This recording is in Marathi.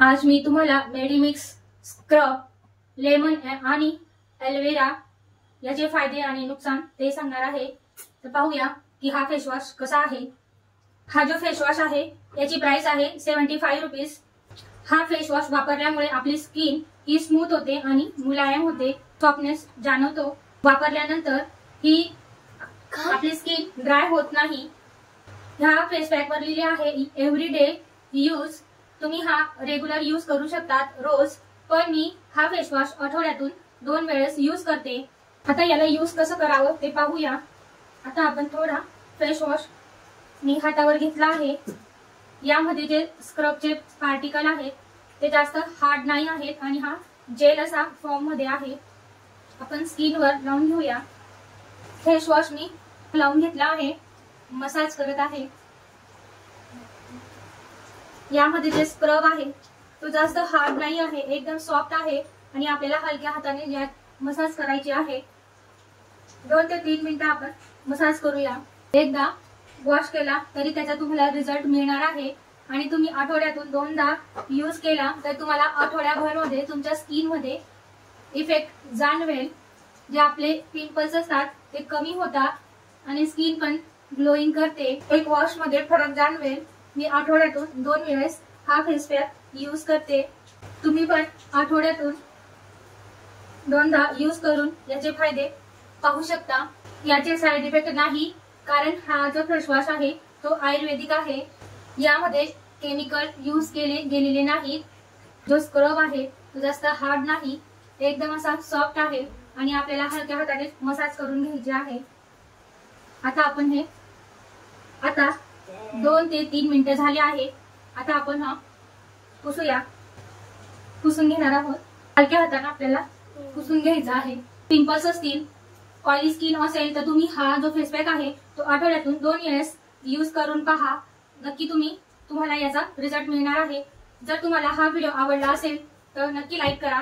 आज मी तुम्हाला मेडिमिक्स स्क्रब लेमन आणि एलोवेरा याचे फायदे आणि नुकसान ते सांगणार आहे। तर पाहूया की हा फेस वॉश कसा आहे। हा जो फेस वॉश आहे याची प्राइस आहे 75 रुपीज। हा फेस वॉश वापरल्यामुळे आपली स्किन ही स्मूथ होते आणि मुलायम होते, सॉफ्टनेस जाणवतो। वापरल्यानंतर ही आपली स्किन ड्राय होत नाही। ह्या फेस पॅक वर लिहिले आहे एव्हरीडे यूज। तुम्ही हा रेग्युलर यूज करू शकतात रोज, पण मी हा फेस वॉश आठवड्यातून 2 वेळेस यूज करते। आता याला यूज कसं करावं ते पाहूया। आता आपण थोडा फेस वॉश मी हातावर घेतला आहे। यामध्ये जे स्क्रबचे पार्टिकल आहेत ते जास्त हार्ड नाही आहेत आणि हा जेल असा फॉर्म मध्ये आहे। आपण स्किनवर लावून घेऊया। फेस वॉश मी लावून घेतला आहे, मसाज करत आहे। यामध्ये जे स्क्रब आहे तो जास्त हार्ड नाही आहे, एकदम सॉफ्ट आहे आणि आपल्याला हलक्या हाताने यात मसाज करायची आहे। 2 ते 3 मिनिटं आपण मसाज करूया। एकदा वॉश केला तरी त्याचा तुम्हाला रिझल्ट मिळणार आहे आणि तुम्ही आठवड्यातून 2दा यूज केला तर तुम्हाला आठवड्याभरामध्ये तुमच्या स्किन मध्ये इफेक्ट जाणवेल। जे आपले पिंपल्स असतात ते कमी होतात आणि स्किन पण ग्लोईंग करते। एक वॉश मध्ये फरक जाणवेल। मी आठवड्यातून 2 वेळेस हा फेस पॅक यूज करते। तुम्ही पण आठवड्यातून 2दा यूज करून याचे फायदे पाहू शकता। याचे साइड इफेक्ट नाही, कारण हा जो फेस वॉश आहे तो आयुर्वेदिक आहे। यामध्ये केमिकल यूज केले गेलेले नाही। जो स्क्रब आहे तो जास्त हार्ड नाही, एकदम असा सॉफ्ट आहे आणि आपल्याला हलक्या हाताने मसाज करून घ्यायचे आहे। आता आपण हे 2 ते 3 मिनिटं झाले आहे। आता आपण हा पुसूया, पुसून घेणार आहोत। हलक्या हाताने आपल्याला पुसून घ्यायचा आहे। पिंपल्स असतील, ऑइली स्किन असेल तर तुम्ही हा जो फेस पॅक आहे तो आठवड्यातून 2 वेळेस यूज करून पहा। नक्की तुम्हाला याचा रिझल्ट मिळणार आहे। जर तुम्हाला हा व्हिडिओ आवडला असेल तर नक्की लाईक करा।